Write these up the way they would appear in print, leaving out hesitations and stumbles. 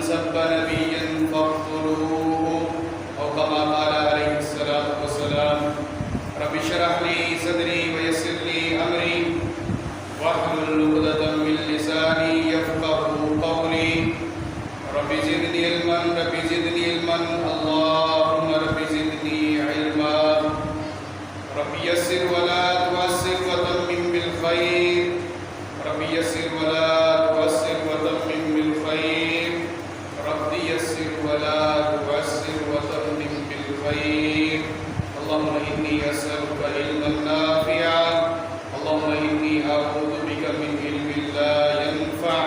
سب نبيا فاقتلوه أو كما قال عليه الصلاة والسلام رب اشرح لي صدري ويسر لي أمري واحلل عقدة من لساني يفقهوا قولي رب زدني علما اللهم رب زدني علما رب يسر ولا تعسر وتمم بالخير رب يسر ولا تعسر وتمم بالخير رب يسر ولا تعسر وتمم بالخير اللهم إني أسألك علما نافعا اللهم إني أعوذ بك من علم لا ينفع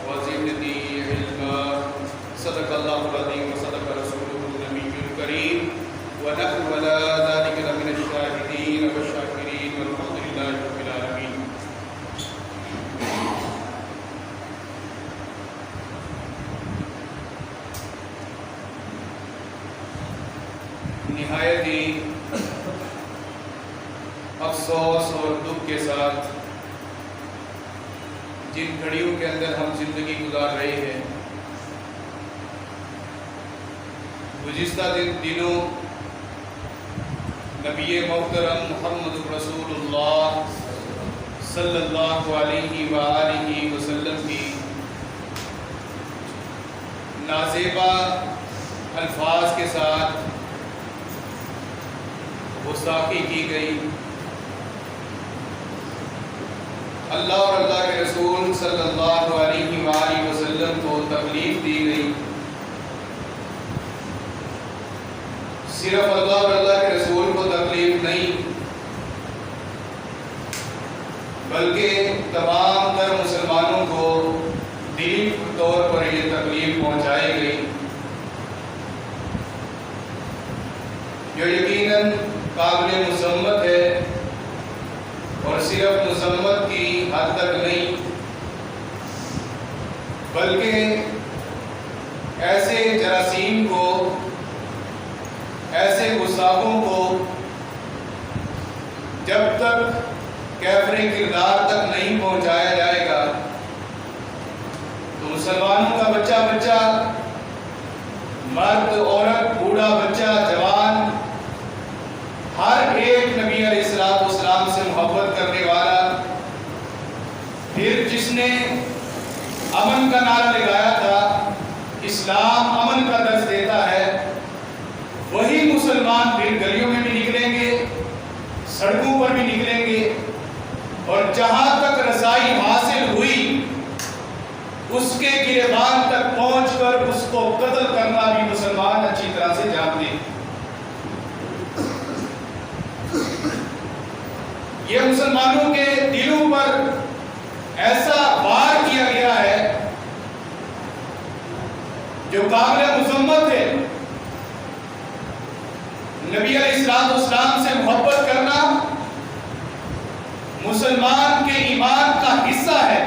وزدني علما صدق الله العظيم وصدق رسوله النبي الكريم ونحن على ذلك لمن الشاهدين والشاكرين والحمد لله رب العالمين. نہایت ہی افسوس اور دکھ کے ساتھ جن گھڑیوں کے اندر ہم زندگی گزار رہے ہیں، گزشتہ دنوں نبی محترم محمد رسول اللہ صلی اللہ علیہ وآلہ وسلم کی نازیبا الفاظ کے ساتھ گستاخی کی گئی، اللہ اور اللہ کے رسول صلی اللہ علیہ وآلہ وسلم کو تکلیف دی گئی۔ صرف اللہ اور اللہ کے رسول کو تکلیف نہیں بلکہ تمام تر مسلمانوں کو دلی طور پر یہ تکلیف پہنچائی گئی، جو یقیناً قابل مذمت ہے، اور صرف مذمت کی حد تک نہیں بلکہ ایسے جراثیم کو، ایسے گستاخوں کو جب تک کیفر کردار تک نہیں پہنچایا جائے گا تو مسلمانوں کا بچہ بچہ، مرد عورت، بوڑھا بچہ جوان، ہر ایک نبی علیہ السلام سے محبت کرنے والا، پھر جس نے امن کا نعرہ لگایا تھا، اسلام امن کا درس دیتا ہے، وہی مسلمان پھر گلیوں میں بھی نکلیں گے، سڑکوں پر بھی نکلیں گے، اور جہاں تک رسائی حاصل ہوئی اس کے گریبان تک پہنچ کر اس کو قتل کرنا بھی مسلمان اچھی طرح سے جانتے ہیں۔ یہ مسلمانوں کے دلوں پر ایسا وار کیا گیا ہے جو قابل مذمت ہے۔ نبی علیہ السلام سے محبت کرنا مسلمان کے ایمان کا حصہ ہے۔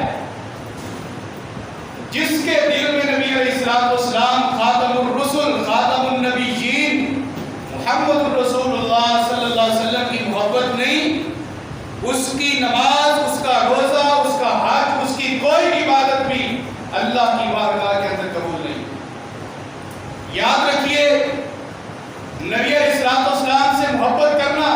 جس کے دل میں نبی علیہ السلام خاتم الرسل، خاتم النبیین محمد رسول اللہ صلی اللہ علیہ وسلم کی محبت نہیں، اس کی نماز، اس کا روزہ، اس کا حج، اس کی کوئی عبادت بھی اللہ کی بارگاہ کے اندر قبول نہیں۔ یاد رکھیے، نبی علیہ السلام سے محبت کرنا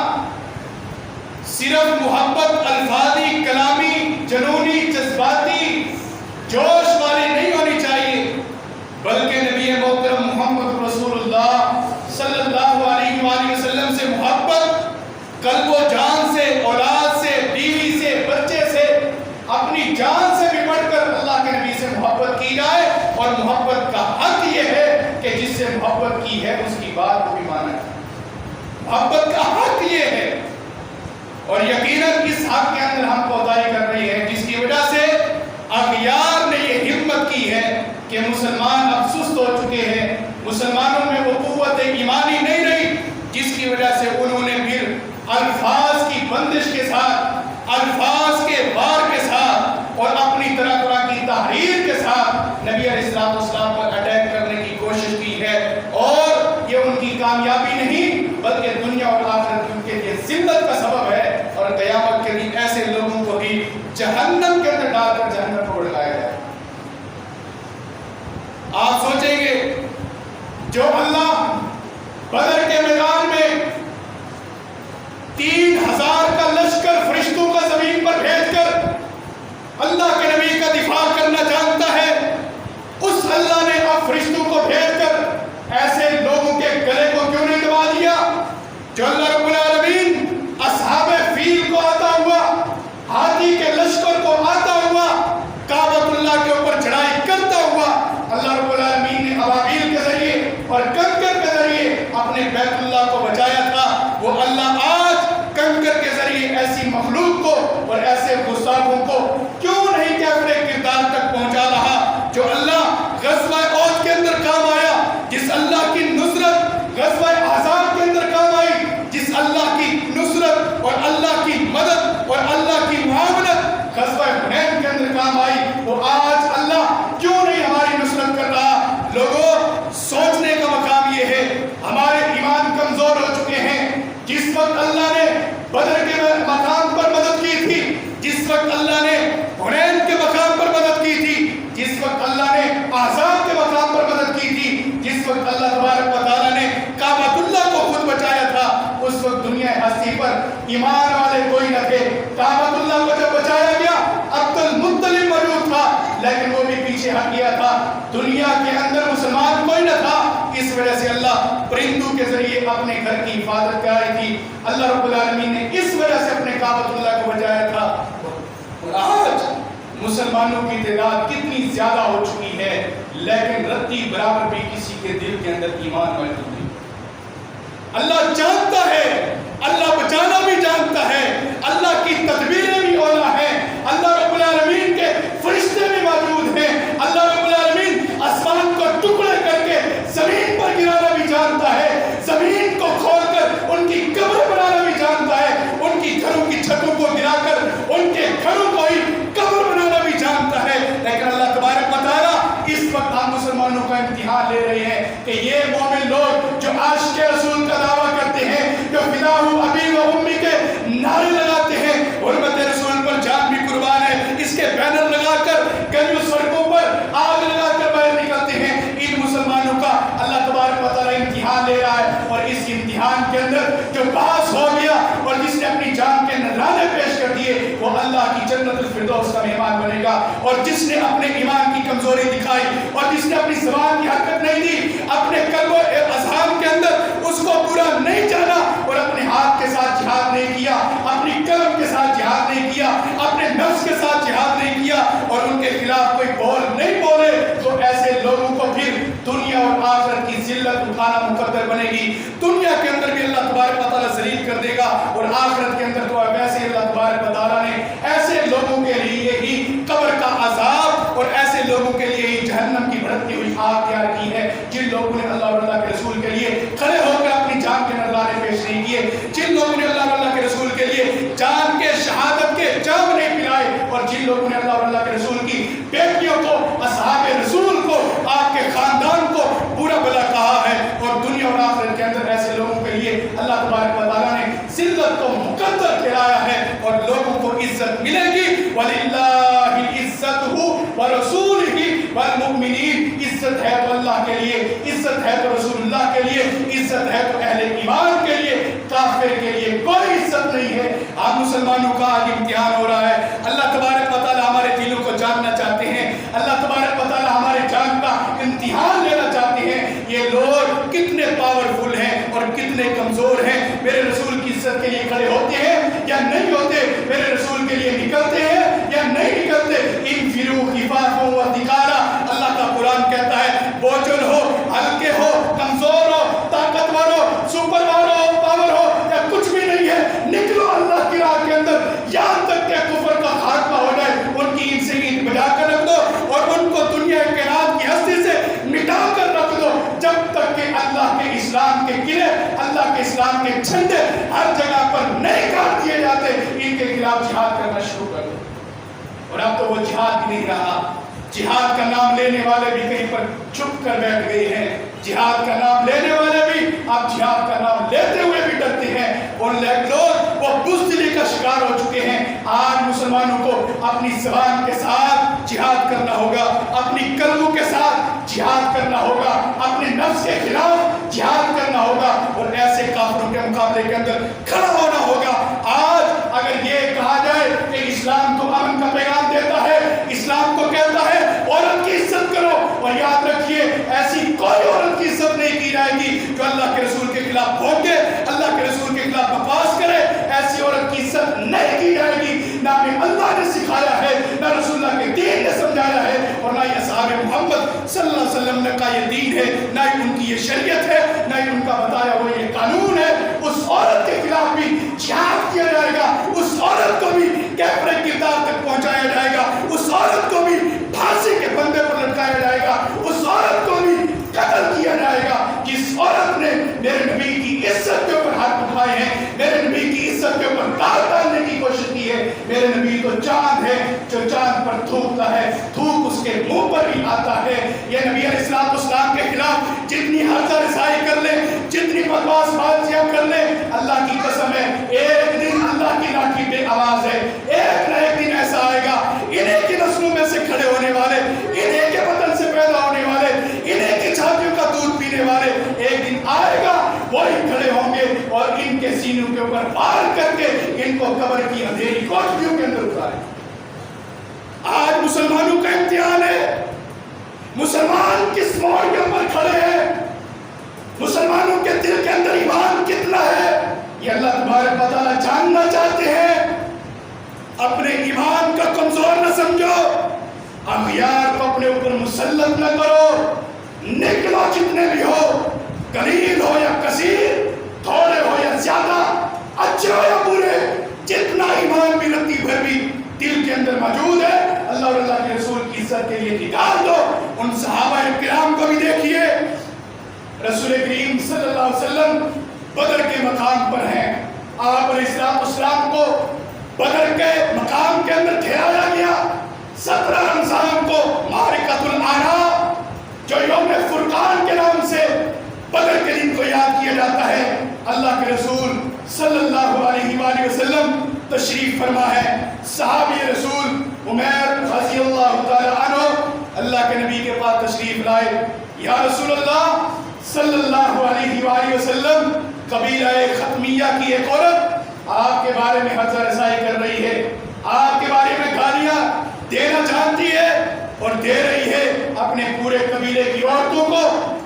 صرف محبت الفاظی، کلامی، جنونی، جذباتی، جوش والی نہیں ہونی چاہیے، بلکہ نبی محترم محمد رسول اللہ صلی اللہ علیہ وآلہ وسلم سے محبت قلب و جان سے، اولاد سے، بیوی سے، بچے سے، اپنی جان سے بھی بڑھ کر اللہ کے نبی سے محبت کی جائے، اور محبت کا حق یہ ہے کہ جس سے محبت کی ہے اس کی بات کو بھی مانا ہے۔ محبت کا حق یہ ہے، اور یقیناً اس حق کے اندر ہم کوتاہی کر رہی ہے، جس کی وجہ سے اغیار نے یہ ہمت کی ہے کہ مسلمان اب سست ہو چکے ہیں، مسلمانوں میں وہ قوت ایمانی نہیں رہی، جس کی وجہ سے انہوں نے پھر الفاظ کی بندش کے ساتھ، الفاظ کے وار کے ساتھ، اور اپنی طرح طرح کی تحریر کے ساتھ نبی علیہ السلام پر اٹیک کرنے کی کوشش کی ہے، اور یہ ان کی کامیابی نہیں بلکہ دنیا اور آخرت کی ان کے لیے ذلت کا سبب ہے، اور قیامت کے دن ایسے لوگوں کو بھی جہنم کے اندر ڈال کر جہنم کو بڑھایا جائے۔ آپ جو اللہ بدر کے میدان میں 3000 کا لشکر فرشتوں کا زمین پر بھیج کر اللہ کے نبی کا دفاع کرنا جانتا ہے، اس اللہ نے اب فرشتوں کو بھیج کر ایسے لوگوں کے گلے کو کیوں نہیں دبا دیا جو اللہ رب العالمین اصحاب فیل کو آتا ہوا، ہاتھی کے لشکر کو آتا ہوا، کعبۃ اللہ کے اوپر چڑھائی کرتا ہوا اللہ رب العالمین نے ابابیل کے ذریعے اور کنکر کے ذریعے اپنے بیت اللہ کو بچایا تھا، وہ اللہ آج کنکر کے ذریعے ایسی مخلوق کو اور ایسے گستاخوں کو کیوں نہیں کہ اپنے کردار تک پہنچا رہا جو اللہ غزوہ احد کے اندر کام آیا، جس اللہ کی نصرت غزوہ احزاب کے اندر کام آئی، جس اللہ کی نصرت اور اللہ کی مدد اور اللہ کی معاونت غزوہ حنین کے اندر کام آئی، وہ آج اللہ کیوں نہیں ہماری نصرت کر رہا؟ لوگوں، سوچنے کا مقام یہ ہے، ہمارے ایمان کمزور ہو چکے ہیں۔ جس وقت اللہ نے بدر کے مقام پر مدد کی تھی، جس وقت اللہ نے حنین کے مقام پر مدد کی تھی، جس وقت اللہ نے احزاب کے مقام پر مدد کی تھی، جس وقت اللہ تبارک و تعالیٰ نے کعبۃ اللہ کو خود بچایا تھا، اس وقت دنیا ہستی پر ایمان والے کوئی نہ تھے۔ کعبۃ اللہ کو جب بچایا گیا، عبد المطلب موجود تھا لیکن وہ بھی پیچھے ہٹ گیا تھا، دنیا کے اندر مسلمان کوئی نہ تھا، اس وجہ سے اللہ پرندوں کے ذریعے اپنے گھر کی حفاظت کرائی تھی، اللہ رب العالمین نے اس وجہ سے اپنے کعبۃ اللہ کو بچایا تھا۔ اور آج مسلمانوں کی تعداد کتنی زیادہ ہو چکی ہے لیکن رتی برابر بھی کسی کے دل کے اندر ایمان موجود نہیں۔ اللہ جانتا ہے، اللہ بچانا بھی جانتا ہے، اللہ کی تدبیریں بھی اولا ہیں، اللہ رب العالمین کے فرشتے بھی موجود ہیں، اللہ رب العالمین آسمان کو ٹکڑے کر کے زمین پر گرانا بھی جانتا ہے، زمین کو کھول کر ان کی قبر بنانا بھی جانتا ہے، ان کی گھروں کی چھتوں کو گرا کر ان کے گھروں کو ہی قبر بنانا بھی جانتا ہے، لیکن اللہ تبارک و تعالیٰ اس وقت ہم مسلمانوں کا امتحان لے رہے ہیں کہ یہ مومن لوگ جو عاشق رسول کا دعویٰ کرتے ہیں، جو فداہ ابی و امی کے نعرے لگاتے ہیں، حرمت رسول پر جان بھی قربان ہے، اس کے بینر لگا کر گلیوں سڑکوں پر آگ لگا کر باہر نکلتے ہیں، ان مسلمانوں کا اللہ تبارک و تعالیٰ امتحان لے رہا ہے، اور اس امتحان کے اندر جو پاس ہو گیا اور جس نے اپنی جان کے نذرانے پیش کر دیے وہ اللہ کی جنت الفردوس کا مہمان بنے گا، اور جس نے اپنے ایمان کی کمزوری دکھائی اور جس نے اپنی زبان کی حرکت نہیں دی، اپنے قلب و اذہان کے اندر اس کو پورا نہیں جانا اور اپنے ہاتھ کے ساتھ جہاد نہیں کیا، اپنی قلم کے ساتھ جہاد نہیں کیا، اپنے نفس کے ساتھ جہاد نہیں کیا اور ان کے خلاف کوئی بول نہیں بولے، تو ایسے لوگوں کو پھر دنیا اور آخرت کی ذلت اٹھانا مقدر بنے گی۔ دنیا کے اندر بھی اللہ تبارک و تعالیٰ ذلیل کر دے گا اور آخرت کے اندر تو ویسے اللہ تبارک و تعالیٰ نے ایسے لوگوں کے لیے ہی قبر کا عذاب اور ایسے لوگوں کے لیے ہی جہنم کی بھڑکتی ہوئی آگ تیار کی ہے، جن لوگوں نے اللہ اور اللہ کے رسول کے لیے کھڑے ہو کر اپنی جان کے نذرانے پیش نہیں کیے، جن لوگوں نے اللہ اور اللہ کے رسول کے لیے جان کے شہادت کے جام نہیں پلائے، اور جن لوگوں نے اللہ اور اللہ کے رسول کی بیٹیوں کو، اصحاب رسول کو، آپ کے خاندان کو برا بھلا کہا ہے، اور دنیا اور آخرت کے اندر ایسے لوگوں کے لیے اللہ تبارک و تعالیٰ نے ذلت کو مقدر ٹھہرایا ہے، اور لوگوں کو عزت ملے گی۔ وَلِلَّهِ الْعِزَّةُ وَرَسُولِهِ وَالْمُؤْمِنِينَ، عزت ہے تو اللہ کے لیے، عزت ہے تو رسول اللہ کے لیے، عزت ہے تو اہل ایمان کے لیے، کافر کے لیے کوئی عزت نہیں ہے۔ آپ مسلمانوں کا آج امتحان ہو رہا ہے، اللہ تبارک و تعالیٰ ہمارے دلوں کو جاننا چاہتے ہیں، اللہ تبارک و تعالیٰ ہمارے جان کا امتحان لینا چاہتے ہیں، یہ لوگ کتنے پاورفل ہیں اور کتنے کمزور ہیں، میرے رسول کی عزت کے لیے کھڑے ہوتے ہیں یا نہیں ہوتے، میرے رسول کے لیے نکلتے ہیں یا نہیں نکلتے۔ انفروا خفافا وثقالا، اللہ کا قرآن کہتا ہے بوجھل ہو، ہلکے ہو، کمزور ہو، طاقتور ہو، سپر ہو، پاور ہو یا کچھ بھی نہیں ہے، نکلو اللہ کی راہ کے اندر، یہاں تک کہ کفر کا خاتمہ ہو جائے، ان کی ان سے اینٹ بجا کر رکھ دو اور ان کو دنیا کائنات کی ہستی سے مٹا کر رکھ دو، جب تک کہ اللہ کے اسلام کے قلعے، اللہ کے اسلام کے جھنڈے ہر جگہ پر نہیں کاٹ دیے جاتے، ان کے خلاف جہاد کرنا شروع کر دو۔ اور اب تو وہ جہاد بھی نہیں رہا، جہاد کا نام لینے والے بھی کہیں پر چھپ کر بیٹھ گئے ہیں، جہاد کا نام لینے والے بھی اب جہاد کا نام لیتے ہوئے بھی ڈرتے ہیں، اور لوگ وہ بزدلی کا شکار ہو چکے ہیں۔ آج مسلمانوں کو اپنی زبان کے ساتھ جہاد کرنا ہوگا، اپنی قلبوں کے ساتھ جہاد کرنا ہوگا، اپنے نفس کے خلاف جہاد کرنا ہوگا اور ایسے کافروں کے مقابلے کے اندر کھڑا ہونا ہوگا۔ آج اگر یہ کہا جائے کہ اسلام تو امن کا پیغام دیتا ہے، اسلام کو کہتا ہے عورت کی عزت کرو، اور یاد رکھیے ایسی کوئی عورت کی عزت نہیں کی جائے گی جو اللہ کے رسول کے خلاف بھونکے، اللہ کے رسول کے خلاف بکواس کرے، ایسی عورت کی عزت نہیں کی جائے گی۔ نہ اللہ نے سکھایا ہے، نہ رسول اللہ کے دین نے سمجھایا ہے، اور نہ ہی اصحاب محمد صلی اللہ علیہ وسلم کا یہ دین ہے، نہ ہی ان کی یہ شریعت ہے، نہ ہی ان کا بتایا ہوا یہ قانون ہے۔ اس عورت کے خلاف بھی جہاد کیا جائے گا، اس عورت کو بھی کیفر کردار تک پہنچایا جائے گا، اس عورت کو بھی پھانسی کے بندے پر لٹکایا جائے گا، اس عورت کو بھی قتل کیا جائے گا جس عورت نے میرے نبی کی عزت کے اوپر ہاتھ اٹھائے ہیں، میرے نبی کی عزت کے اوپر داغ ڈالنے کی کوشش کی ہے۔ میرے نبی تو چاند ہے جو چاند پر تھوکتا ہے، تھوک اس کے منہ پر بھی آتا ہے۔ یہ نبی علیہ السلام کے خلاف جتنی ہرزہ رسائی کر لیں، جتنی بکواس باتیاں کر لیں، اللہ کی قسم ہے ایک دن اللہ کی لاٹھی بے آواز ہے، ایک نہ ایک دن ایسا آئے گا انہیں کی نسلوں میں سے کھڑے ہونے والے، انہیں کے بدن سے پیدا ہونے والے، انہیں کی چھاتیوں کا دودھ پینے والے، ایک دن آئے گا وہی کھڑے ہوں گے اور ان کے سینوں کے اوپر وار کر کے ان کو قبر کی اندھیری کوٹھیوں کے اندر اتارے۔ آج مسلمانوں کا امتحان ہے، مسلمان کس موڑ کے اوپر کھڑے ہیں، مسلمانوں کے دل کے اندر ایمان کتنا ہے، یہ اللہ تبارک و تعالیٰ جاننا چاہتے ہیں۔ اپنے ایمان کا کمزور نہ سمجھو، اغیار کو اپنے اوپر مسلط نہ کرو، نکلو جتنے بھی ہو، قلیل ہو یا کثیر، تھوڑے ہو یا زیادہ، اچھے ہو یا برے، جتنا ایمان بھی رتی بھر بھی دل کے اندر موجود ہے، اللہ اور اللہ کے رسول کی عزت کے لیے نکال دو۔ ان صحابہ کرام کو بھی دیکھیے، رسول کریم صلی اللہ علیہ وسلم بدر کے مقام پر ہیں، آپ علیہ السلام کو بدر کے مقام کے اندر ٹھہرایا گیا۔ 17 رمضان کو معرکۃ العراء جو یوم فرقان کے نام سے بدر کے دن کو یاد کیا جاتا ہے، اللہ کے رسول صلی اللہ علیہ وآلہ وسلم تشریف فرما ہے۔ صحابی رسول عمیر رضی اللہ تعالی عنہ اللہ کے نبی کے پاس تشریف لائے۔ یا رسول اللہ صلی اللہ علیہ وآلہ وسلم، قبیلہ ختمیہ کی ایک عورت آپ کے بارے میں حرزہ رسائی کر رہی ہے، آپ کے بارے میں گالیاں دینا چاہتی ہے اور دے رہی ہے، اپنے پورے قبیلے کی عورتوں کو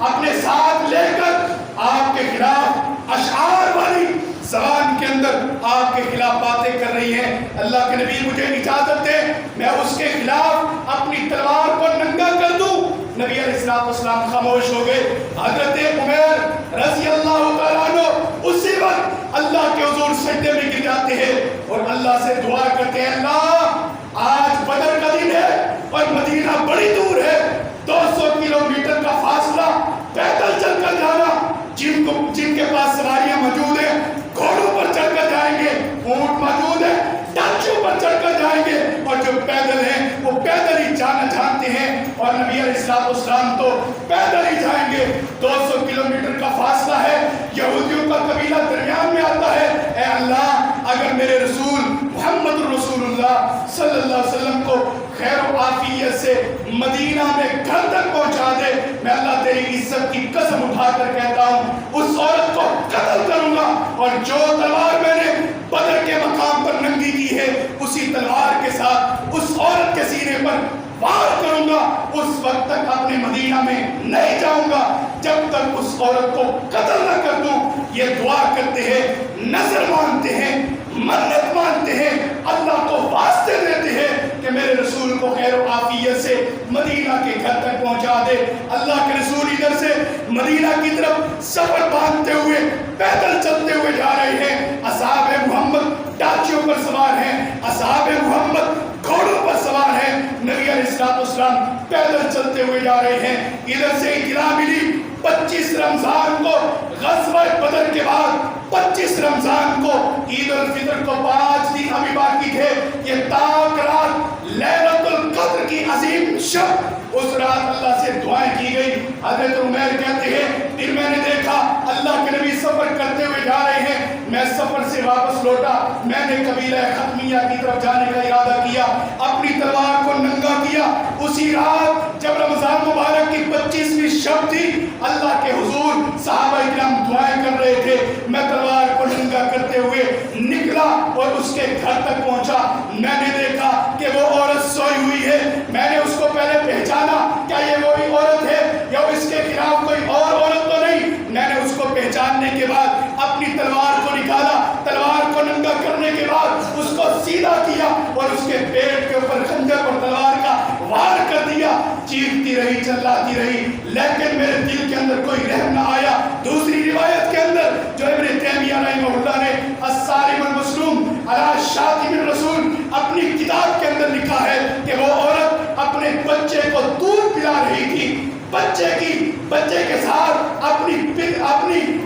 اپنے ساتھ لے کر آپ کے خلاف اشعار والی زبان کے اندر آپ کے خلاف باتیں کر رہی ہیں۔ اللہ کے نبی مجھے اجازت دے میں اس کے خلاف اپنی تلوار کو ننگا کر دوں۔ نبی علیہ السلام خاموش ہو گئے۔ حضرت عمیر رضی اللہ تعالیٰ عنہ اسی وقت اللہ کے حضور سجدے میں گر جاتے ہیں اور اللہ سے دعا کرتے ہیں، اللہ آج بدر کا دن ہے اور مدینہ بڑی دور ہے، 200 کلومیٹر کا فاصلہ پیدل چل کر جانا، جن کے پاس سواریاں موجود ہیں گھوڑوں پر چڑھ کر جائیں گے، اونٹ موجود ہے ڈانچوں پر چڑھ کر جائیں گے، اور جو پیدل ہیں وہ پیدل ہی جانا جانتے ہیں، اور نبی علیہ السلام تو پیدل ہی جائیں گے۔ 200 کلومیٹر کا فاصلہ ہے، یہودیوں کا قبیلہ درمیان میں آتا ہے۔ اے اللہ اگر میرے رسول محمد رسول اللہ صلی اللہ علیہ وسلم کو خیر و عافیت سے مدینہ میں گھر تک پہنچا دے، میں اللہ تیری عزت کی قسم اٹھا کر کہتا ہوں اس عورت کو قتل کروں گا، اور جو تلوار میں نے بدر کے مقام پر ننگی کی ہے اسی تلوار کے ساتھ اس عورت کے سینے پر وار کروں گا۔ اس وقت تک اپنے مدینہ میں نہیں جاؤں گا جب تک اس عورت کو قتل نہ کر دوں۔ یہ دعا کرتے ہیں، نظر مانتے ہیں، منت مانتے ہیں، اللہ کو واسطے دیتے ہیں کہ میرے رسول کو خیر و عافیت سے مدینہ کے گھر تک پہنچا دے۔ اللہ کے رسول ادھر سے مدینہ کی طرف سفر باندھتے ہوئے پیدل چلتے ہوئے جا رہے ہیں، اصحاب محمد ڈانچیوں پر سوار ہیں، اصحاب محمد گھوڑوں پر سوار ہیں، نبی علیہ السلام پیدل چلتے ہوئے جا رہے ہیں۔ ادھر سے اطلاع ملی 25 رمضان کو غزوہ بدر کے بعد 25 رمضان کو عید الفطر کو 5 دن ابھی باقی تھے، یہ تاک رات لیلۃ القدر کی عظیم شب، اس رات اللہ سے دعائیں کی گئی۔ حضرت عمیر کہتے ہیں پھر میں نے دیکھا اللہ کے نبی سفر کرتے ہوئے جا رہے ہیں، میں سفر سے واپس لوٹا میں نے قبیلہ ختمیہ کی طرف جانے کا ارادہ کیا، اپنی تلوار کو ننگا کیا۔ اسی رات جب رمضان مبارک کی 25ویں شب تھی، اللہ کے حضور صحابہ کرام دعائیں کر رہے تھے، میں تلوار کو ننگا کرتے ہوئے نکلا اور اس کے گھر تک پہنچا۔ میں نے دیکھا کہ وہ عورت سوئی ہوئی ہے۔ میں نے اس کو پہلے پہچانا، کیا یہ وہی عورت ہے یا اس کے خلاف کوئی اور عورت تو نہیں؟ میں نے اس کو پہچاننے کے بعد اپنی تلوار کو نکالا، تلوار کو ننگا کرنے کے بعد اس کو سیدھا کیا اور اس کے پیٹ کے اوپر خنجر اور تلوار کا وار کر دیا۔ چیختی رہی، چلاتی رہی، لیکن میرے دل کے اندر کوئی رحم نہ آیا۔ دوسری روایت کے اندر جو ابن تیمیہ رحمہ اللہ نے الصارم المسلوم علی شاتم الرسول اپنی کتاب کے اندر لکھا ہے کہ وہ عورت اپنے بچے کو دودھ پلا رہی تھی، بچے کے ساتھ اپنی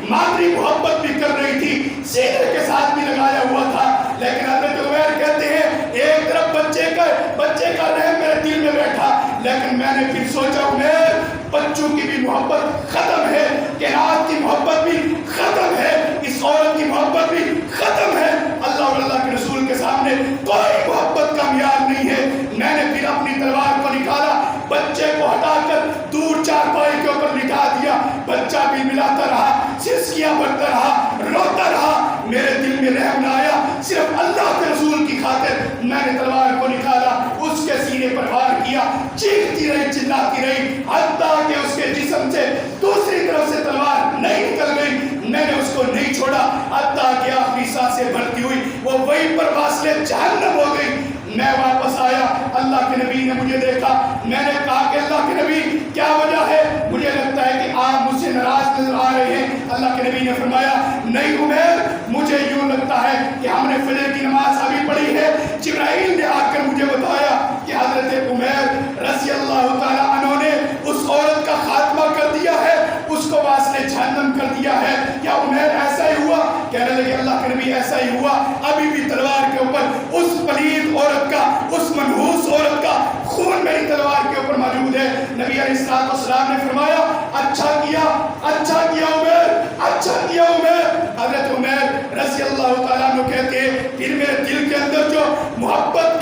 مادری محبت بھی کر رہی تھی، سینے کے ساتھ بھی لگایا ہوا تھا، لیکن حضرت عمیر کہتے ہیں ایک طرف بچے کا رحم میرے دل میں بیٹھا، لیکن میں نے پھر سوچا عمیر بچوں کی بھی محبت ختم ہے، کائنات کی محبت بھی ختم ہے، اس عورت کی محبت بھی ختم ہے، اللہ اور اللہ کے رسول کے سامنے کوئی محبت کا معیار نہیں ہے۔ میں نے پھر اپنی تلوار کو نکالا، بچے کو ہٹا کر دور چارپائی کے اوپر لٹا دیا، بچہ بھی ملاتا رہا، سسکیاں بھرتا رہا، روتا رہا، میرے دل میں رحم نہ آیا، صرف اللہ کے رسول کی خاطر میں نے تلوار کو نکالا، اس کے سینے پر وار کیا، چیختی رہی، چلاتی رہی، حتیٰ کہ اس کے جسم سے دوسری طرف سے تلوار نہیں نکل گئی۔ میں نے اس کو نہیں چھوڑا حتیٰ کہ آخری سانسیں بھرتی ہوئی وہ وہیں پر واصلِ جہنم ہو گئی۔ میں واپس آیا، اللہ کے نبی نے مجھے دیکھا، میں نے کہا کہ اللہ کے نبی کیا وجہ ہے؟ مجھے لگتا ہے کہ آپ مجھ سے ناراض نظر آ رہے ہیں۔ اللہ کے نبی نے فرمایا نہیں عمیر، مجھے یوں لگتا ہے کہ ہم نے فجر کی نماز ابھی پڑھی ہے، جبرائیل نے آ کر مجھے بتایا کہ حضرت عمیر رضی اللہ تعالیٰ عنہ نے اس عورت کا خاتمہ کر دیا ہے، اس کو واصلِ جہنم کر دیا ہے۔ کیا عمیر ایسا ہی ہوا؟ کہنے لگے اللہ کے نبی ایسا ہی ہوا، ابھی بھی تلوار کے اوپر اس پلید عورت کا، اس منحوس عورت کا خون میری تلوار کے اوپر موجود ہے۔ نبی علیہ السلام نے فرمایا اچھا کیا عمیر، اچھا کیا عمیر۔ حضرت عمیر رضی اللہ تعالیٰ عنہ کہتے ہیں پھر میرے دل کے اندر جو محبت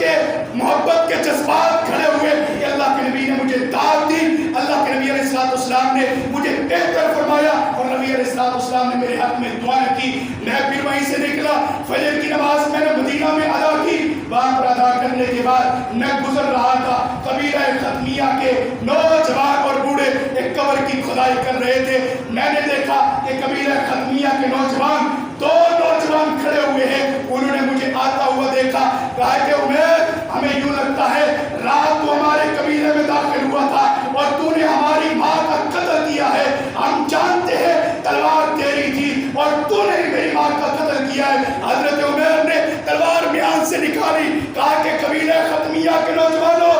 کے جذبات کھڑے ہوئے کہ اللہ کے نبی نے مجھے دعوت دی، اللہ کے نبی علیہ السلام نے مجھے بہتر فرمایا اور نبی علیہ السلام نے میرے حق میں دعائیں کی۔ میں پھر وہیں سے نکلا، فجر کی نماز میں نے مدینہ میں ادا کی، وہاں پر ادا کرنے کے بعد میں گزر رہا تھا، قبیلہ ختمیہ کے نوجوان اور بوڑھے ایک قبر کی کھدائی کر رہے تھے۔ میں نے دیکھا کہ قبیلہ ختمیہ کے نوجوان، دو نوجوان کھڑے ہوئے ہیں، انہوں نے مجھے آتا ہوا دیکھا، کہا کہ عمیر ہمیں یوں لگتا ہے رات تو ہمارے قبیلے میں داخل ہوا تھا اور تو نے ہماری ماں کا قتل کیا ہے، ہم جانتے ہیں تلوار تیری تھی اور تو نے میری ماں کا قتل کیا ہے۔ حضرت عمیر نے تلوار میان سے نکالی، کہا کہ قبیلہ ختمیہ کے نوجوانوں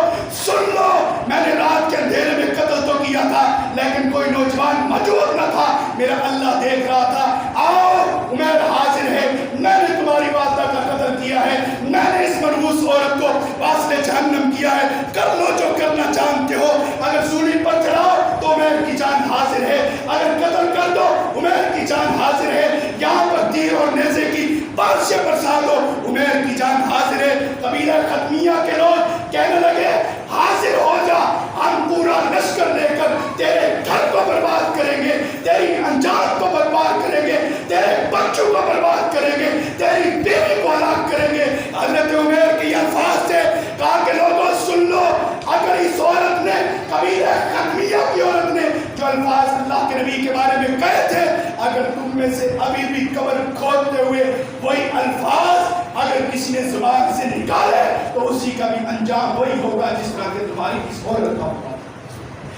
سن لو، میں نے رات کے اندھیرے میں قتل تو کیا تھا لیکن کوئی نوجوان موجود نہ تھا، میرا اللہ دیکھ رہا تھا، آؤ عمیر حاضر ہے، میں نے تمہاری والدہ کا قتل کیا ہے، میں نے اس منحوس عورت کو واصلِ جہنم کیا ہے، کر لو جو کرنا جانتے ہو، اگر سولی پر چڑھاؤ تو عمیر کی جان حاضر ہے، اگر قتل کر دو عمیر کی جان حاضر ہے، یہاں پر تیر اور نیزے کی بارشیں برسا دو عمیر کی جان حاضر ہے۔ قبیلہ ختمیہ کے لوگ کہنے لگے حاضر ہو جا، ہم پورا لشکر لے کر تیرے گھر کو برباد کریں گے، تیری انجات کو برباد کریں گے، تیرے بچوں کو برباد کریں گے، تیری بیوی کو ہلاک کریں گے۔ حضرت عمیر کے الفاظ سے کہا کہ لوگوں سن لو، اگر اس عورت نے، قبیلہ ختمیہ کی عورت نے جو الفاظ اللہ کے نبی کے بارے میں کہے تھے، اگر تم میں سے ابھی بھی قبر کھودتے ہوئے وہی الفاظ اگر کسی نے زبان سے نکالے تو اسی کا بھی انجام وہی ہوگا جس طرح کہ تمہاری اس عورت کا ہوگا۔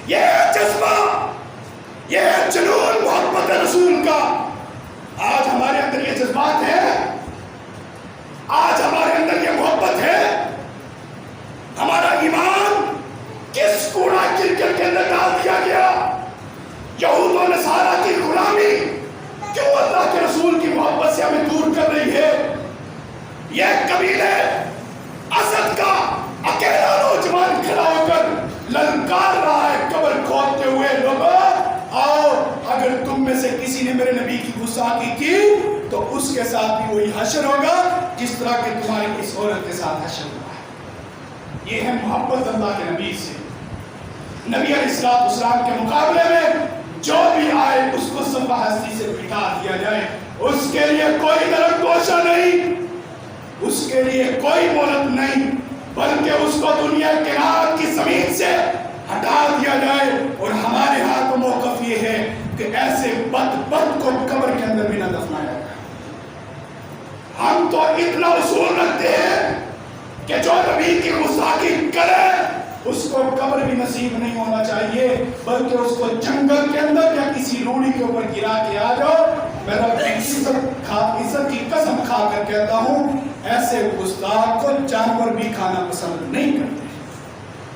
یہ جذبہ، یہ جنون محبت رسول کا آج ہمارے اندر یہ جذبات ہے، آج ہمارے اندر یہ محبت ہے۔ ہمارا ایمان کس کوڑا کرکٹ کے اندر ڈال دیا گیا؟ یہود و نصارہ کی غلامی کیوں اللہ کے رسول کی محبت سے ہمیں دور کر رہی ہے؟ یہ قبیلہ اسد کا اکیلا نوجوان کھڑا ہو کر للکار رہا ہے قبر کھودتے ہوئے، لوگوں آؤ، اگر تم میں سے کسی نے میرے نبی کی گستاخی کی تو اس کے ساتھ بھی وہی حشر ہوگا جس طرح کہ تمہاری اس عورت کے ساتھ حشر ہوا ہے۔ یہ ہے محبت اللہ کے نبی سے۔ نبی علیہ السلام کے مقابلے میں جو بھی آئے اس کو سب ہستی سے مٹا دیا جائے، اس کے لیے کوئی درد گوشہ نہیں، اس کے لیے کوئی مہلت نہیں، بلکہ اس کو دنیا کائنات کی زمین سے ہٹا دیا جائے۔ اور ہمارے ہاتھ موقف یہ ہے کہ ایسے بدبخت کو قبر کے اندر بھی نہ دفنایا جائے۔ ہم تو اتنا اصول رکھتے ہیں کہ جو نبی کی گستاخی کرے اس کو قبر بھی نصیب نہیں ہونا چاہیے، بلکہ اس کو جنگل کے اندر یا کسی روڑی کے اوپر گرا کے آ جاؤ۔ میں رب کی عزت کی قسم کھا کر کہتا ہوں ایسے گستاخ کو جانور بھی کھانا پسند نہیں کرتے۔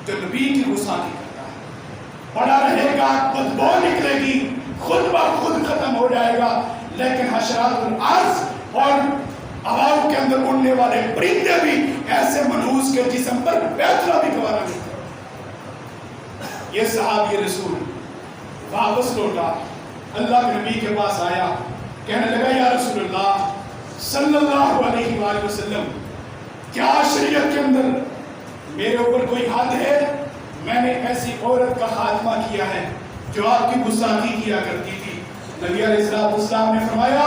جو نبی کی گستاخی کرتا ہے پڑا رہے گا، بدبو نکلے گی، خود بخود ختم ہو جائے گا، لیکن حشرات الارض اور ہواؤں کے اندر اڑنے والے پرندے بھی ایسے منحوس کے جسم پر بیٹھنا بھی گوارا نہیں۔ یہ صحابی رسول واپس لوٹا، اللہ کے نبی کے پاس آیا، کہنے لگا یا رسول اللہ صلی اللہ علیہ وآلہ وسلم، کیا شریعت کے اندر میرے اوپر کوئی حد ہے؟ میں نے ایسی عورت کا خاتمہ کیا ہے جو آپ کی گستاخی کیا کرتی تھی۔ نبی علیہ السلام نے فرمایا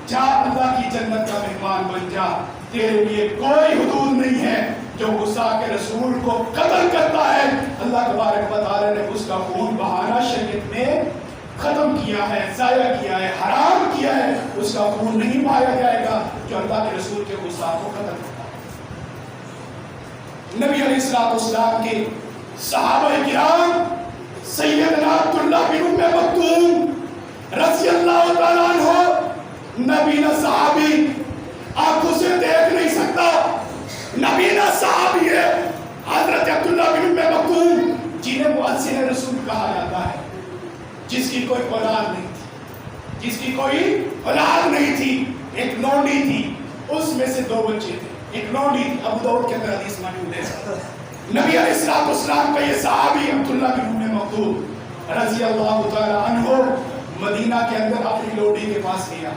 جا اللہ کی جنت کا مہمان بن جا، تیرے لیے کوئی حدود نہیں ہے۔ جو گستاخ رسول کو قتل کرتا ہے اللہ تبارک و تعالی نے اس کا خون بہانا شریعت میں ختم کیا ہے، ضائع کیا ہے، حرام کیا ہے، اس کا خون نہیں بہایا جائے گا جو اللہ کے رسول کے گستاخ کو قتل کرتا ہے۔ نبی علیہ السلام کے صحابہ کرام سیدنا عبداللہ بن ام مکتوم رضی اللہ تعالیٰ عنہ، نبینا صحابی آنکھوں سے دیکھ نہیں سکتا، نبینا صحابی ہے حضرت عبداللہ بن ام مکتوم جنہیں مؤذن رسول کہا جاتا ہے، جس کی کوئی اولاد نہیں تھی، جس کی کوئی اولاد نہیں تھی، ایک لونڈی تھی، اس میں سے 2 بچے تھے، ایک لونڈی تھی، ابو داؤد کے اندر حدیث موجود ہے۔ نبی علیہ السلام کا یہ صحابی عبداللہ بن ام مکتوم رضی اللہ تعالی عنہ مدینہ کے اندر اپنی لونڈی کے پاس گیا،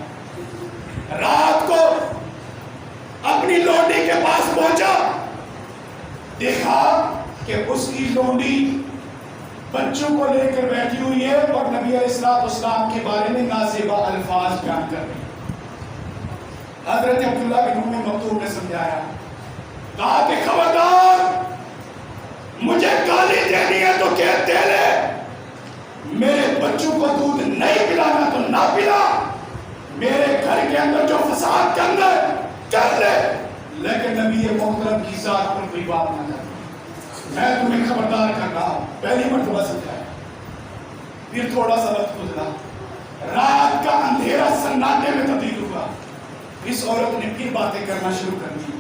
رات کو اپنی لونڈی کے پاس پہنچا، دیکھا کہ اس کی لونڈی بچوں کو لے کر بیٹھی ہوئی ہے اور نبی علیہ السلام کے بارے میں نازیبا الفاظ بیان کر رہی۔ حضرت عبداللہ بن ام مکتوم نے سمجھایا، کہا کہ خبردار، مجھے گالی دینی ہے تو کہہ دے لے، میرے بچوں کو دودھ نہیں پلانا تو نہ پلا، میرے گھر کے اندر جو فساد کرنا ہے کر لے، لیکن نبی محترم کی ذات پر کوئی بات نہ کر۔ میں تمہیں خبردار کر رہا ہوں، پہلی مرتبہ سمجھایا، پھر تھوڑا سا وقت گزرا، رات کا اندھیرا سناٹے میں تبدیل ہوا، اس عورت نے پھر باتیں کرنا شروع کر دی۔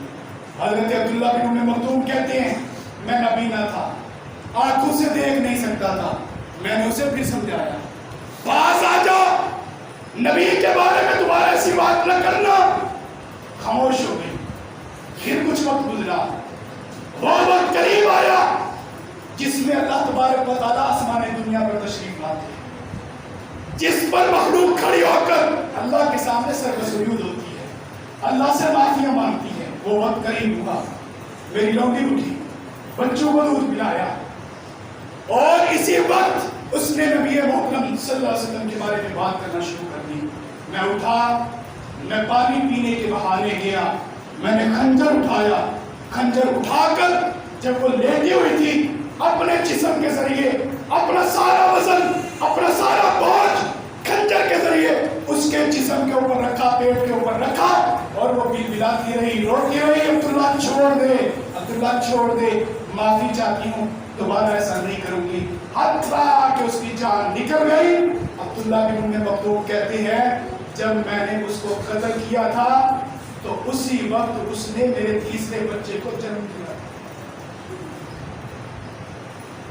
حضرت عبداللہ بن ام مکتوم کہتے ہیں میں نبینا تھا، آنکھوں سے دیکھ نہیں سکتا تھا، میں نے اسے پھر سمجھایا پاس آ جاؤ، نبی کے بارے میں دوبارہ ایسی بات نہ کرنا، خاموش ہو گئی۔ پھر کچھ وقت گزرا، وہ وقت قریب آیا جس میں اللہ تبارک و تعالیٰ آسمان دنیا پر تشریف لاتے ہیں، جس پر مخلوق کھڑی ہو کر اللہ کے سامنے سربسجود ہوتی ہے، اللہ سے معافیاں مانگتی ہے۔ وہ وقت قریب ہوا، میری لونڈی اٹھی، بچوں کو دودھ پلایا، اور اسی وقت اس نے نبی محترم صلی اللہ علیہ وسلم کے بارے میں بات کرنا شروع کر دی۔ میں اٹھا، میں پانی پینے کے بہانے گیا، میں نے خنجر اٹھایا، خنجر اٹھا کر جب وہ لیٹی ہوئی تھی اپنے جسم کے ذریعے اپنا سارا وزن، اپنا سارا بوجھ خنجر کے ذریعے اس کے جسم کے اوپر رکھا، پیٹ کے اوپر رکھا، اور وہ بلبلاتی رہی، روتی رہی، عبداللہ چھوڑ دے، عبداللہ چھوڑ دے، معافی چاہتی ہوں، دوبارہ ایسا نہیں کروں گی، حتیٰ کہ اس کی جان نکل گئی۔ عبداللہ بن ام مکتوم کہتے ہیں جب میں نے اس کو قتل کیا تھا تو اسی وقت اس نے میرے تیسرے بچے کو جنم دیا،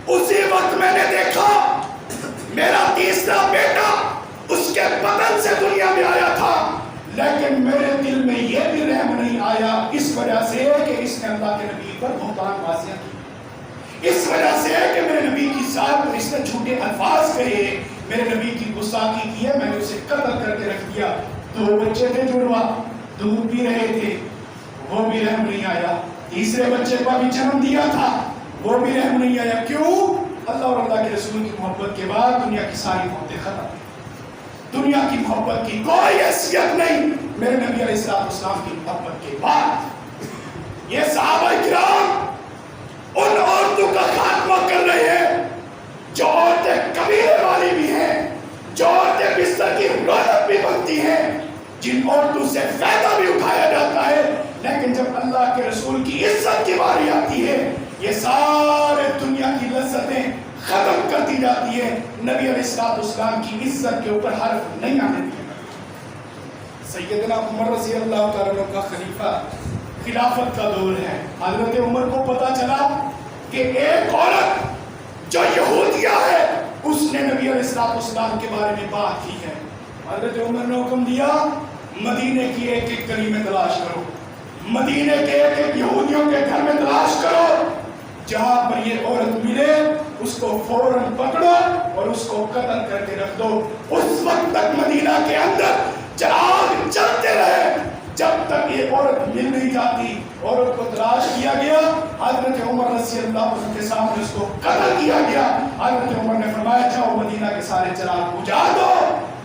اسی وقت میں نے دیکھا میرا تیسرا بیٹا اس کے بدن سے دنیا میں آیا تھا، لیکن میرے دل میں یہ بھی رحم نہیں آیا، اس وجہ سے کہ اس نے اللہ کے نبی پر بہتان بازیاں کی، اس وجہ سے کہ میرے نبی کی ذات پر اس نے جھوٹے الفاظ کہے، میرے نبی کی گستاخی کی ہے، میں نے اسے قتل کر کے رکھ دیا۔ 2 بچے تھے جڑوا، دودھ پی رہے تھے، وہ بھی رحم نہیں آیا. تیسرے بچے کو بھی جنم دیا تھا، وہ بھی رحم نہیں آیا. کیوں؟ اللہ اور اللہ کے رسول کی محبت کے بعد دنیا کی ساری محبتیں ختم. دنیا کی محبت کی کوئی حیثیت نہیں میرے نبی علیہ السلام کی محبت کے بعد. یہ صحابہ کرام ان عورتوں کا خاتمہ کر رہے ہیں جو عورتیں قبیلے والی بھی ہیں، جو عورتیں بستر کی رونق بھی بنتی ہیں، جن عورتوں سے فائدہ بھی اٹھایا جاتا ہے. لیکن جب اللہ کے رسول کی عزت کی باری آتی ہے، یہ سارے دنیا کی لذتیں ختم کر دی جاتی ہے. نبی علیہ السلام کی عزت کے اوپر حرف نہیں آنے دیا. سیدنا عمر رضی اللہ تعالیٰ عنہ کا خلیفہ خلافت کا دور ہے. حضرت عمر کو پتا چلا کہ ایک عورت جو یہودیہ ہے اس نے نبی علیہ السلام کے بارے میں بات کی ہے. حضرت عمر نے حکم دیا مدینے کی ایک ایک گلی میں تلاش کرو، مدینے کے ایک ایک یہودیوں کے گھر میں تلاش کرو، جہاں پر یہ عورت ملے اس کو فوراً پکڑو اور اس کو قتل کر کے رکھ دو. اس وقت تک مدینہ کے اندر چراغ جلتے رہے جب تک یہ عورت مل نہیں جاتی. عورت کو تلاش کیا گیا، حضرت عمر رضی اللہ عنہ کے سامنے اس کو قتل کیا گیا. حضرت عمر نے فرمایا جاؤ مدینہ کے سارے چراغ بجھا دو،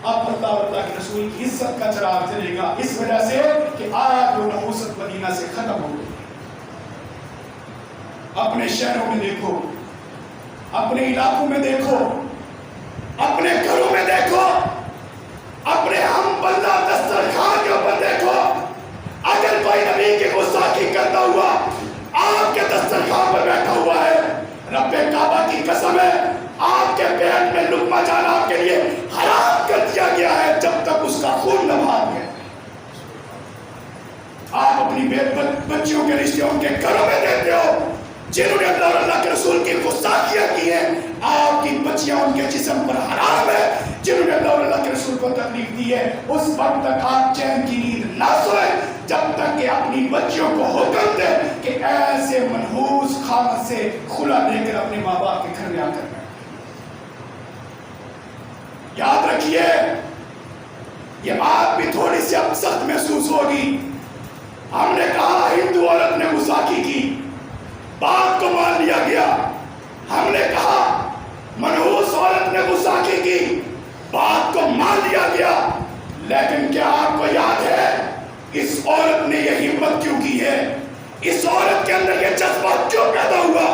اب اللہ اور اللہ کے رسول کی عزت کا چراغ جلے گا. اس وجہ سے کہ آج وہ نحوست مدینہ سے ختم ہو گئی. اپنے شہروں میں دیکھو، اپنے علاقوں میں دیکھو، اپنے گھروں میں دیکھو، اپنے ہم بندہ دسترخوان کے اوپر دیکھو. اگر کوئی نبی کی گستاخی کرتا ہوا آپ کے دسترخوان پر بیٹھا ہوا ہے، رب کعبہ کی قسم ہے آپ کے پیٹ میں لقمہ جانا آپ کے لیے حرام کر دیا گیا ہے جب تک اس کا خون نہ بہا گیا. آپ اپنی بچیوں کے رشتے ان کے گھروں میں دیتے ہو جنہوں نے اللہ اور اللہ کے رسول کی گستاخیاں کی ہیں. آپ کی بچیاں ان کے جسم پر حرام ہے جنہوں نے اللہ اور اللہ کے رسول کو تکلیف دی ہے. اس وقت تک آپ چین کی نیند نہ سوئیں جب تک کہ اپنی بچیوں کو حکم دیں کہ ایسے منحوس خامد سے کھلا دے کر اپنے ماں باپ کے گھر میں آ کر بیٹھیں. یاد رکھیے یہ بات بھی تھوڑی سی اب سخت محسوس ہوگی. ہم نے کہا ہندو عورت نے گستاخی کی، بات کو مان لیا گیا. ہم نے کہا منحوس عورت نے گستاخی کی، بات کو مان لیا گیا. لیکن کیا آپ کو یاد ہے اس عورت نے یہ ہمت کیوں کی ہے؟ اس عورت کے اندر یہ جذبہ کیوں پیدا ہوا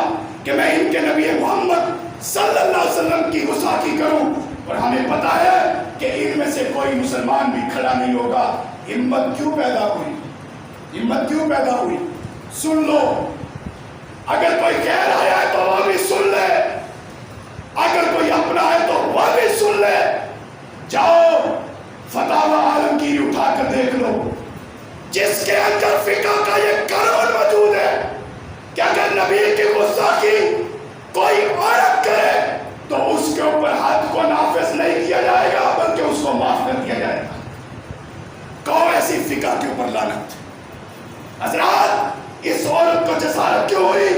کہ میں ان کے نبی محمد صلی اللہ علیہ وسلم کی گستاخی کروں؟ اور ہمیں پتا ہے کہ ان میں سے کوئی مسلمان بھی کھڑا نہیں ہوگا. ہمت کیوں پیدا ہوئی؟ ہمت کیوں پیدا ہوئی؟ سن لو، اگر کوئی غیر آیا ہے تو وہ بھی سن لے، اگر کوئی اپنا ہے تو وہ بھی سن لے. جاؤ فتاوی عالمگیری اٹھا کر دیکھ لو جس کے اندر فقہ کا یہ قانون موجود ہے کہ اگر نبی کی گستاخی کوئی عورت کرے تو اس کے اوپر حد کو نافذ نہیں کیا جائے گا بلکہ اس کو معاف کر دیا جائے گا. کون ایسی فقہ کے اوپر لعنت؟ حضرات اس عورت کو جسارت کیوں ہوئی؟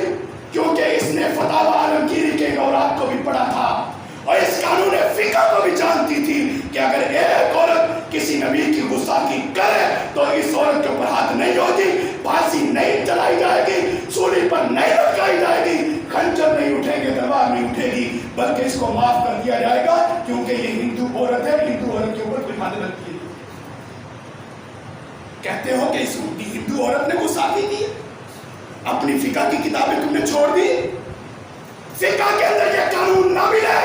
کیونکہ اس نے فتاوی عالمگیری کے اورات کو بھی پڑھا تھا اور اس قانون فقہ کو بھی جانتی تھی کہ اگر ایک عورت کسی نبی کی گستاخی کرے تو اس عورت کے اوپر حد نہیں ہوگی، پھانسی نہیں چلائی جائے گی، سولی پر نہیں لٹکائی جائے گی، خنجر نہیں اٹھیں گے، تلوار نہیں اٹھے گی، بلکہ اس کو معاف کر دیا جائے گا کیونکہ یہ ہندو عورت ہے. ہندو عورت کے اوپر کوئی حد لگتی ہے. کہتے ہو کہ اس ہندو عورت نے گستاخی کی، اپنی فقہ کی کتابیں تم نے چھوڑ دی. فقہ کے اندر یہ قانون نہ ملے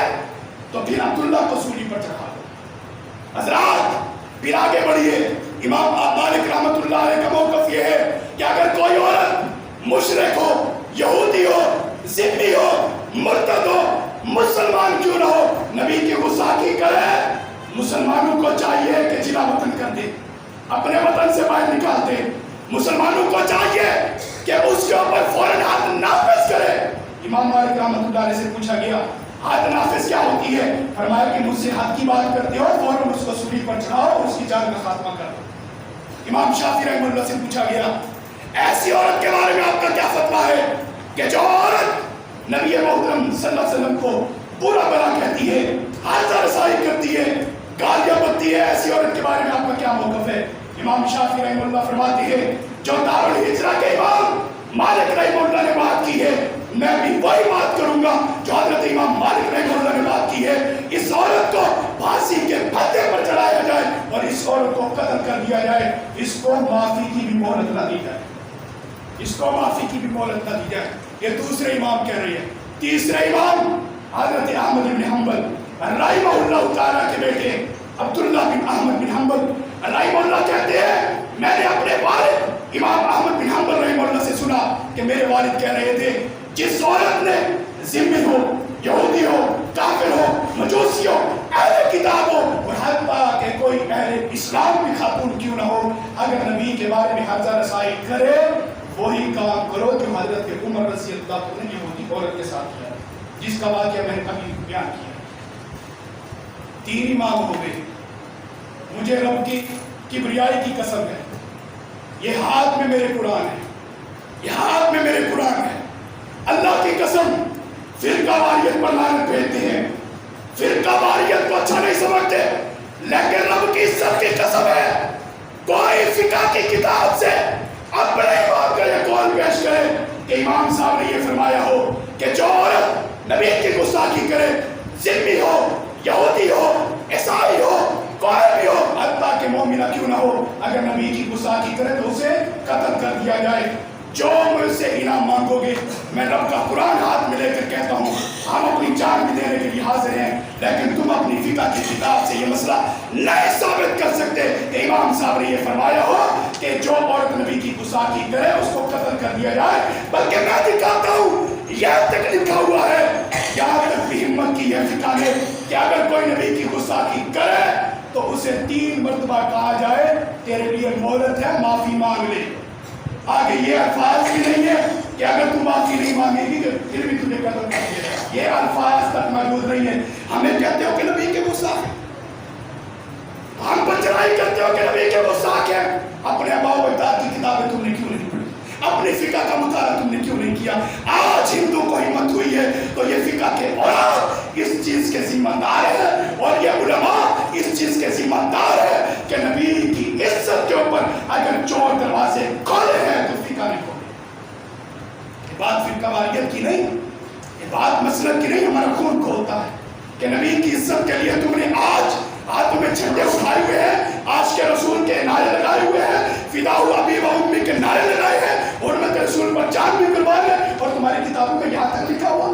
تو پھر عبداللہ کو سولی پر چڑھا دو. حضرات پھر آگے بڑھیے. امام مالک رحمۃ اللہ علیہ کا موقف یہ ہے کہ اگر کوئی عورت مشرک ہو، یہودی ہو، ذمی ہو، مرتد ہو، مسلمان کیوں نہ ہو، نبی کی گستاخی کرے، مسلمانوں کو چاہیے کہ جلا وطن کر دے، اپنے وطن سے باہر نکال دے. مسلمانوں کو چاہیے کہ اس کے اوپر فوراً حد نافذ کرے. امام مالک رحمۃ اللہ علیہ سے پوچھا گیا حد نافذ کیا ہوتی ہے؟ فرمایا کہ مجھ سے حد کی بات کرتے ہو فوراً اس کو سولی پر چڑھاؤ اور اس کی جان کا خاتمہ کر دو. امام شافعی رحمۃ اللہ سے پوچھا گیا ایسی عورت کے بارے میں آپ کا کیا فتویٰ ہے کہ جو عورت نبی محترم صلی اللہ علیہ وسلم کو برا بھلا کہتی ہے، حادثہ رسائی کرتی ہے، گالیاں بکتی ہے، ایسی عورت کے بارے میں آپ کا کیا موقف ہے؟ امام شافعی رحمہ اللہ فرماتے ہیں جو دارالہجرہ کے امام مالک رحمہ اللہ نے بات کی ہے میں بھی وہی بات کروں گا جو حضرت امام مالک رحمہ اللہ نے بات کی ہے. اس عورت کو پھانسی کے پھندے پر چڑھایا جائے اور اس عورت کو قتل کر دیا جائے. اس کو معافی کی بھی مہلت نہ دی جائے. اس کو معافی کی بھی مہلت نہ دی جائے. یہ دوسرے امام کہہ رہی ہے. تیسرے امام حضرت احمد بن حنبل رحمہ اللہ تعالیٰ کے بیٹے عبداللہ بن احمد بن حنبل رحمہ اللہ کہتے ہیں میں نے اپنے والد امام احمد بن حنبل رحمہ اللہ سے سنا کہ میرے والد کہہ رہے تھے جس عورت نے ذمہ ہو یہودی ہو کافر ہو مجوسی ہو اہل کتاب ہو اور حتیٰ کہ کوئی اہل اسلام بھی خاتون کیوں نہ ہو اگر نبی کے بارے میں حرزہ رسائی کرے وہی کام کرو جو حضرت عمر رضی اللہ عنہ نے یہودی عورت کے ساتھ کیا جس کا واقعہ میں نے ابھی بیان کیا. 3 امام ہو گئے. مجھے رب کی کبریائی کی قسم ہے یہ ہاتھ میں میرے قرآن ہے یہ ہاتھ میں میرے قرآن ہے اللہ کی قسم فرقہ واریت پر لعنت بھیجتے ہیں فرقہ واریت کو اچھا نہیں سمجھتے لیکن رب کی عزت کی قسم ہے کوئی فقہ کی کتاب سے اپنے امام کا یہ قول پیش کرے کہ امام صاحب نے یہ فرمایا ہو کہ جو عورت نبی کی گستاخی کرے ذمی ہو یہودی ہو عیسائی ہو کوئی بھی ہو حتیٰ کہ مومنہ کیوں نہ ہو اگر نبی کی گستاخی کرے تو اسے قتل کر دیا جائے. جو مجھ سے انعام مانگو گے میں رب کا قرآن ہاتھ میں لے کر کہتا ہوں ہم اپنی جان بھی دینے کے لیے حاضر ہیں لیکن تم اپنی فقہ کی کتاب سے یہ مسئلہ نہیں ثابت کر سکتے کہ امام صاحب نے یہ فرمایا ہو کہ جو عورت نبی کی گستاخی کرے اس کو قتل کر دیا جائے. بلکہ میں دکھاتا ہوں یہاں تک لکھا ہوا ہے یہاں تک بھی ہمت کی ہے فقہ نے کہ اگر کوئی نبی کی گستاخی کرے تو اسے 3 مرتبہ کہا جائے تیرے لیے مہلت ہے معافی مانگ لے. آگے یہ الفاظ بھی نہیں ہے کہ اگر تم معافی نہیں مانگے گی پھر بھی تمہیں قتل کر دیا جائے. یہ الفاظ تک موجود نہیں ہے. ہمیں کہتے ہو کہ نبی کے گستاخ ہم پر چڑھائی کرتے ہو کہ نبی کے گستاخ ہیں. اپنے آباء و اجداد کی کتابیں تم نے کیوں نہیں پڑھی اپنی فقہ کا مطالعہ تم نے کیوں نہیں کیا. آج ہندو کو ہمت ہوئی ہے تو یہ فقہ کے علماء اس چیز کے ذمہ دار ہے اور یہ علماء اس چیز کے ذمہ دار ہے کہ نبی کی عزت کے اوپر اگر چور دروازے کھولے ہیں تو فقہ نے کھولے. یہ بات فقہ واریت کی نہیں یہ بات مسلک کی نہیں ہمارا خون کھولتا ہے کہ نبی کی عزت کے لیے تم نے آج ہاتھوں میں جھنڈے اٹھائے ہوئے ہیں آج کے رسول کے نعرے لگائے ہوئے ہیں فداء ابی و امی کے نعرے لگائے ہیں حرمت رسول پر جان بھی قربان ہے اور تمہاری کتابوں میں یہاں تک لکھا ہوا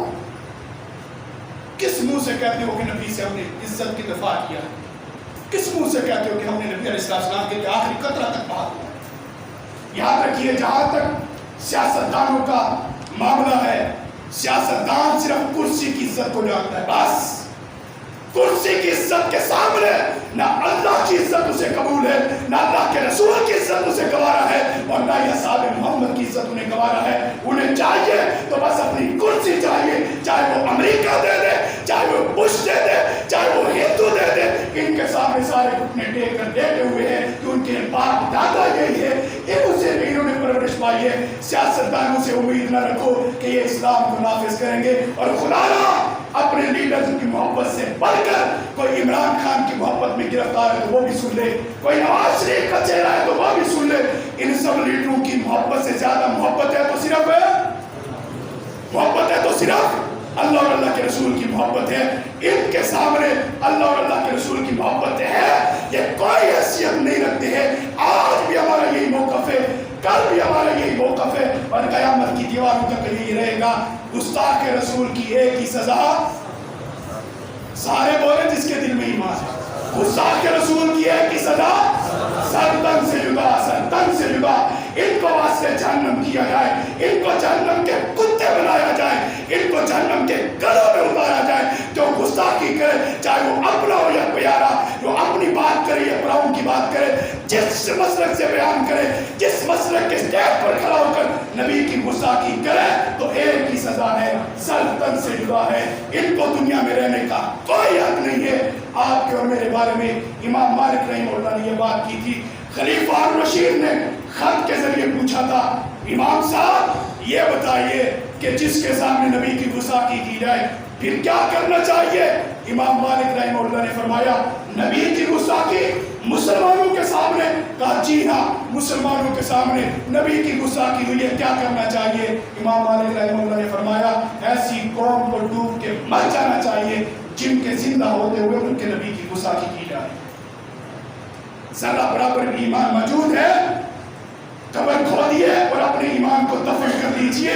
کس منہ سے کہتے ہو کہ نبی سے ہم نے عزت کی دفاع کیا کس منہ سے کہتے ہو کہ ہم نے نبی علیہ السلام کے آخری قطرہ تک بات کیا. یاد رکھیے جہاں تک سیاستدانوں کا معاملہ ہے سیاستدان صرف کرسی کی عزت کو جانتا ہے بس کرسی کی عزت کے سامنے نہ اللہ کی عزت اسے قبول ہے نہ اللہ کے رسول کی عزت اسے گوارا ہے اور نہ یہ اصحاب محمد کی عزت انہیں گوارا ہے. انہیں چاہیے تو بس اپنی کرسی چاہیے چاہے وہ امریکہ دے دے چاہے وہ بش دے دے چاہے وہ ہندو دے دے ان کے سامنے سارے گھٹنے ٹیک کر لیٹے ہوئے ہیں کہ ان کے باپ دادا یہی ہے انہوں سے انہوں نے پرورش پائی ہے. سیاستدانوں سے امید نہ رکھو کہ یہ اسلام کو نافذ کریں گے اور خدا اپنے لیڈرز کی محبت سے بڑھ کر کوئی عمران خان کی محبت میں گرفتار ہے تو وہ بھی سن لے کوئی نواز شریف کا چہرہ ہے تو وہ بھی سن لے. ان سب لیڈروں کی محبت سے زیادہ محبت ہے تو صرف اللہ اور اللہ کے رسول کی محبت ہے. ان کے سامنے اللہ اور اللہ کے رسول کی محبت ہے یہ کوئی حیثیت نہیں رکھتے ہیں. آج بھی ہمارا یہی موقف ہے کل بھی ہمارا یہی موقف ہے اور قیامت کی دیواروں تک یہی رہے گا. گستاخ رسول کی ایک ہی سزا سارے بولے جس کے دل میں ایمان ہے گستاخ رسول کی ایک ہی سزا سرطن سے جدا ان کو واسطے جہنم کیا جائے ان کو جہنم کے کتے بنایا جائے ان کو جہنم کے گلوں میں اتارا جائے. جو گستاخی کرے چاہے وہ اپنا ہو یا پیارا جو اپنی بات کرے یا پراؤں کی بات کرے جس مسلک سے بیان کرے جس مسلک کے اسٹیج پر کھڑا ہو کر نبی کی گستاخی کرے تو ایک ہی سزا ہے سلطن سے جدا ہے. ان کو دنیا میں رہنے کا کوئی حق نہیں ہے. آپ کے اور میرے بارے میں امام مالک رحمہ اللہ نے یہ بات کی تھی. خلیفہ الرشید نے خط کے ذریعے پوچھا تھا امام صاحب یہ بتائیے کہ جس کے سامنے نبی کی گستاخی کی جائے پھر کیا کرنا چاہیے. امام مالک رحمہ اللہ نے فرمایا نبی کی گستاخی مسلمانوں کے سامنے کہا جی ہاں مسلمانوں کے سامنے نبی کی گستاخی ہوئی ہے، کیا کرنا چاہیے؟ امام مالک رحمہ اللہ نے فرمایا ایسی قوم کو ڈوب کے مر جانا چاہیے جن کے زندہ ہوتے ہوئے ان کے نبی کی گستاخی کی جائے۔ ذرا برابر بھی ایمان موجود ہے قبر کھودیے اور اپنے ایمان کو دفن کر دیجئے،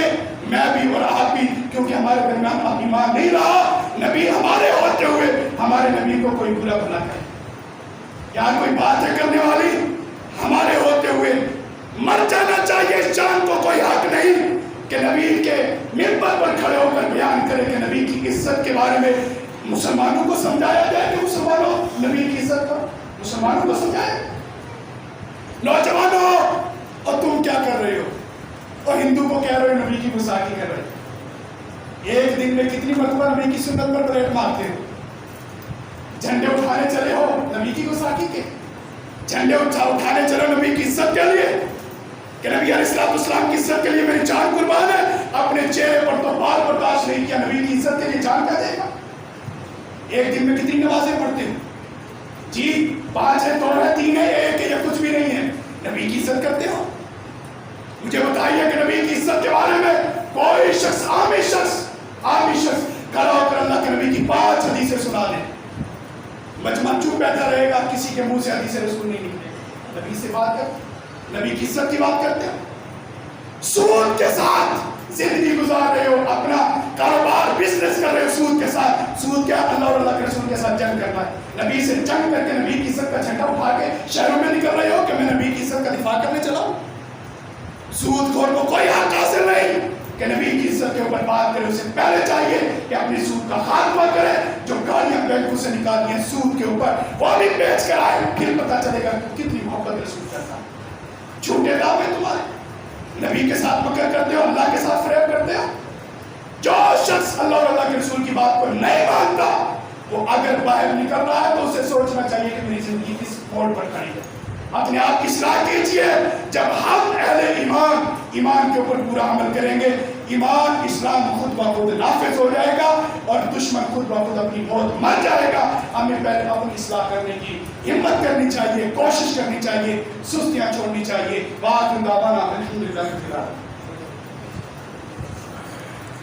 میں بھی اور آپ بھی، کیونکہ ہمارے درمیان اب ایمان نہیں رہا۔ نبی ہمارے ہوتے ہوئے ہمارے نبی کو کوئی برا بھلا کرے، کیا کوئی بات ہے کرنے والی؟ ہمارے ہوتے ہوئے مر جانا چاہیے۔ اس جان کو کوئی حق نہیں کہ نبی کے منبر پر کھڑے ہو کر بیان کرے کہ نبی کی عزت کے بارے میں مسلمانوں کو سمجھایا جائے کہ مسلمانوں نبی کی عزت کرو، مسلمانوں کو سمجھائے۔ نوجوانوں اور تم کیا کر رہے ہو؟ اور ہندو کو کہہ رہے ہو نبی کی گستاخی کر رہے ہو۔ ایک دن میں کتنی مرتبہ نبی کی سنت پر بریک مارتے ہو؟ جھنڈے اٹھانے چلے ہو نبی کی گستاخی کے، جھنڈے اٹھانے چلے نبی کی عزت کے لیے کہ نبی علیہ السلام کی عزت کے لیے میری جان قربان ہے، اپنے چہرے پر تو بال برداشت نہیں کیا، نبی کی عزت کے لیے جان کیا دے گا؟ ایک دن میں کتنی نمازیں پڑھتے ہو؟ جی 5 ہے، 2 ہے، 3 ہے، 1 ہے، یا کچھ بھی نہیں ہے، نبی کی عزت کرتے ہو؟ مجھے بتائیے کہ نبی کی عزت کے بارے میں کوئی شخص عامی شخص کھڑا ہو کر اللہ کے نبی کی 5 حدیثیں سنا دے، مجمع چوپ بیٹھا رہے گا، کسی کے منہ سے حدیث رسول نہیں نکلے گا۔ نبی سے بات کر، نبی کی عزت کی بات کرتے ہو؟ سود کے ساتھ زندگی گزار رہے ہو، اپنا کاروبار بزنس کر رہے ہو سود کے ساتھ۔ سود کیا؟ اللہ اور اللہ کے رسول کے ساتھ جنگ کرنا ہے۔ نبی سے جنگ کر کے نبی کی عزت کا جھنڈا اٹھا کے شہروں میں نکل رہے ہو کہ میں نبی کی عزت کا دفاع کرنے چلا ہوں۔ سود خور کو کوئی حق حاصل نہیں کہ نبی کی عزت کے اوپر بات کرے، اسے پہلے چاہیے کہ اپنی سود کا خاتمہ کرے۔ جو گاڑیاں بینکوں سے نکالتی ہیں سود کے اوپر وہ بھی بیچ کر آئے، پھر پتا چلے گا کہ کتنی محبت رسول کرتا ہے۔ جھوٹے دعوے تمہارے، نبی کے ساتھ مکر کرتے ہو، اللہ کے ساتھ فریب کرتے ہو۔ جو شخص اللہ اور اللہ کے رسول کی بات کو نہیں مانتا وہ اگر باہر نکل رہا ہے تو اسے سوچنا چاہیے کہ میری زندگی کس موڑ پر کھڑی ہے۔ اپنے آپ کی اصلاح کیجئے۔ جب ہم اہل ایمان کے اوپر پورا عمل کریں گے، ایمان اسلام خود بخود نافذ ہو جائے گا اور دشمن خود بخود اپنی موت مر جائے گا۔ ہمیں پہلے اپنی اصلاح کرنے کی ہمت کرنی چاہیے، کوشش کرنی چاہیے، سستیاں چھوڑنی چاہیے۔ وآخر دعوانا الحمدللہ رب العالمین۔